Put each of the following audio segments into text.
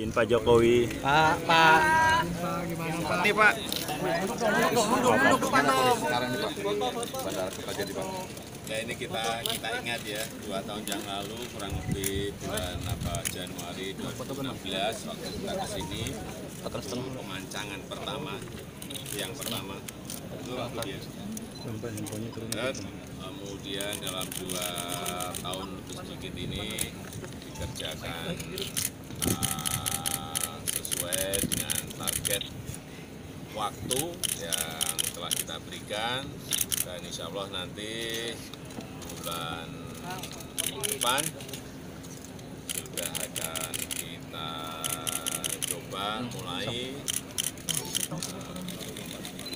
Izin Pak Jokowi. Pak. Gimana Pak? Ini Pak. Duduk depan dong. Sekarang nih Pak, Bandara Kertajati Pak. Ya ini kita ingat ya 2 tahun yang lalu kurang lebih bulan Januari 2016 waktu kita kesini pemancangan pertama yang pertama itu dan kemudian dalam 2 tahun lebih sedikit ini dikerjakan sesuai dengan target waktu yang telah kita berikan, dan insya Allah nanti bulan depan sudah akan kita coba mulai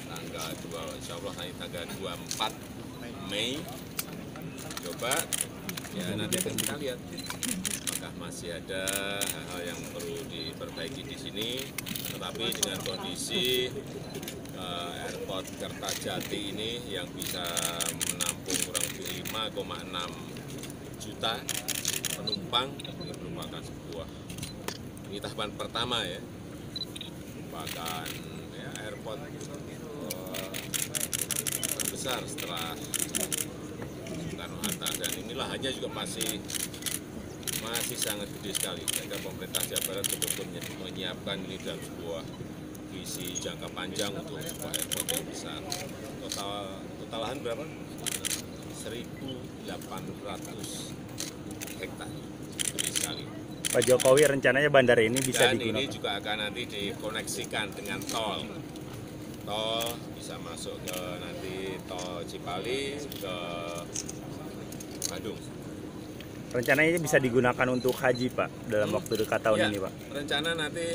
tanggal 2, insya Allah nanti tanggal 24 Mei coba ya, nanti akan kita lihat apakah masih ada hal-hal yang perlu diperbaiki di sini, tetapi dengan kondisi airport Kertajati ini yang bisa menampung kurang lebih 5,6 juta penumpang, ini merupakan sebuah, ini tahapan pertama ya, merupakan ya, airport terbesar setelah Soekarno-Hatta, dan inilah hanya juga masih sangat gede sekali, sehingga pemerintah Jawa Barat betul-betul menyiapkan ini dalam sebuah visi jangka panjang untuk sebuah airport yang besar. Total lahan berapa? 1.800 hektar, gede sekali. Pak Jokowi rencananya bandara ini bisa Dan digunakan. ini juga akan nanti dikoneksikan dengan tol. Tol bisa masuk ke nanti tol Cipali ke Bandung. Rencananya bisa digunakan untuk haji Pak dalam waktu dekat tahun Ya, ini Pak. rencana nanti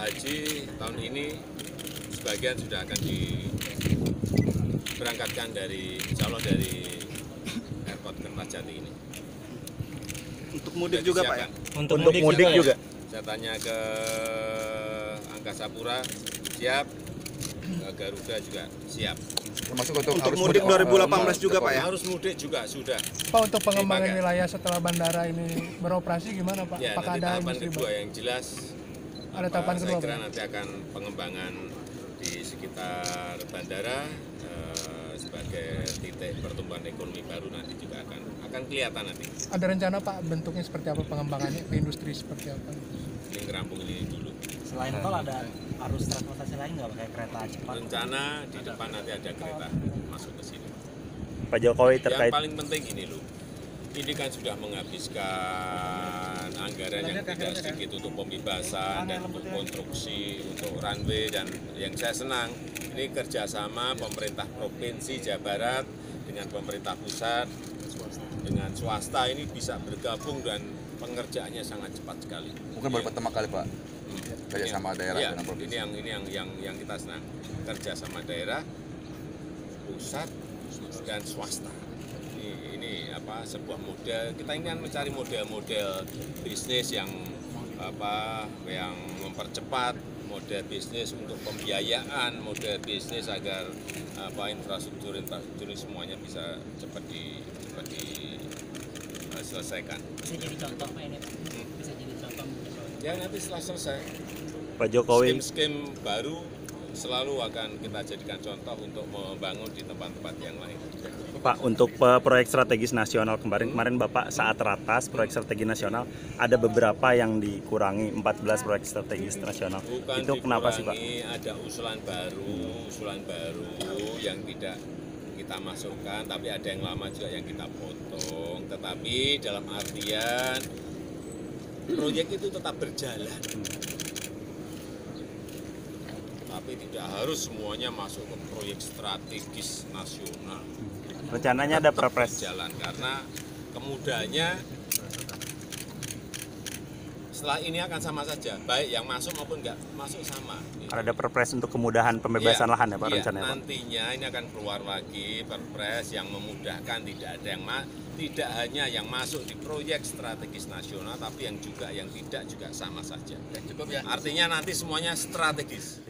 haji tahun ini sebagian sudah akan diberangkatkan dari insya Allah dari airport Kertajati ini. Untuk mudik juga Pak ya? Untuk mudik juga. Saya tanya ke Angkasa Pura siap, ke Garuda juga siap. Termasuk Untuk mudik 2018 juga Pak ya? Harus mudik juga sudah. Pak, untuk pengembangan Dipakai. wilayah setelah bandara ini beroperasi gimana Pak? Ya, Apakah nanti ada tahapan industri kedua baru? yang jelas. Ada tahapan saya kedua, kira Pak? nanti akan pengembangan di sekitar bandara sebagai titik pertumbuhan ekonomi baru nanti juga akan kelihatan nanti. Ada rencana Pak bentuknya seperti apa, pengembangannya ke industri seperti apa? Ini ngerampung ini dulu. Selain tol ada arus transportasi lain nggak kayak kereta cepat? Rencana di depan nanti ada kereta masuk ke sini. Pak Jokowi terkait Yang paling penting ini loh, ini kan sudah menghabiskan anggaran yang tidak sedikit untuk pembebasan dan untuk konstruksi, untuk runway, dan yang saya senang ini kerjasama pemerintah provinsi Jawa Barat dengan pemerintah pusat dengan swasta ini bisa bergabung dan pengerjaannya sangat cepat sekali. Mungkin baru pertama kali Pak, kerja sama daerah Ya, dengan provinsi. ini yang kita senang, kerja sama daerah, pusat dan swasta. Ini apa, sebuah model, kita ingin mencari model-model bisnis yang yang mempercepat, model bisnis untuk pembiayaan, model bisnis agar infrastruktur ini semuanya bisa cepat diselesaikan. Bisa jadi contoh Pak ini Pak? Bisa jadi contoh. Ya, nanti setelah selesai Pak Jokowi skim baru selalu akan kita jadikan contoh untuk membangun di tempat-tempat yang lain. Pak, untuk proyek strategis nasional kemarin Bapak saat ratas proyek strategi nasional ada beberapa yang dikurangi, 14 proyek strategis nasional. Bukan Itu kenapa sih Pak? dikurangi, ada usulan baru yang tidak kita masukkan, tapi ada yang lama juga yang kita potong. Tetapi dalam artian proyek itu tetap berjalan. Tapi tidak harus semuanya masuk ke proyek strategis nasional. Rencananya ada perpres. Jalan karena kemudahannya setelah ini akan sama saja, baik yang masuk maupun nggak masuk sama. Ada perpres untuk kemudahan pembebasan lahan ya Pak Iya, rencananya Pak? nantinya ini akan keluar lagi perpres yang memudahkan, tidak ada yang tidak hanya yang masuk di proyek strategis nasional, tapi yang tidak sama saja. Artinya nanti semuanya strategis.